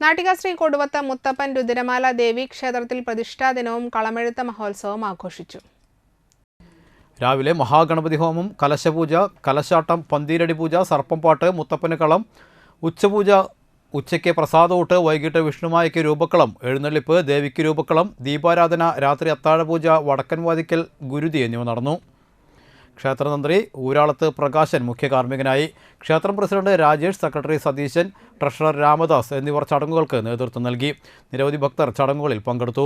നാട്ടിക ശ്രീ കൊടുവത്ത് മുത്തപ്പൻ രുദ്രമാല ദേവി ക്ഷേത്രത്തിൽ പ്രതിഷ്ഠാദിനവും കളമെഴുത്ത് മഹോത്സവവും ആഘോഷിച്ചു. രാവിലെ മഹാഗണപതി ഹോമം, കലശപൂജ, കലശാട്ടം, പന്തീരടി പൂജ, സർപ്പംപാട്ട്, മുത്തപ്പന് കളം, ഉച്ചപൂജ, ഉച്ചയ്ക്ക് പ്രസാദൂട്ട്, വൈകിട്ട് വിഷ്ണുമായയ്ക്ക് രൂപക്കളം, എഴുന്നള്ളിപ്പ്, ദേവിക്ക് രൂപക്കളം, ദീപാരാധന, രാത്രി അത്താഴപൂജ, വടക്കൻവാതിക്കൽ ഗുരുതി എന്നിവ നടന്നു. ക്ഷേത്രതന്ത്രി ഊരാളത്ത് പ്രകാശൻ മുഖ്യ കാർമ്മികനായി. ക്ഷേത്രം president Rajesh, secretary Satheesan, treasurer Ramadas എന്നിവർ ചടങ്ങുകൾക്ക് നേതൃത്വം നൽകി. നിരവധി ഭക്തർ ചടങ്ങുകളിൽ പങ്കെടുത്തു.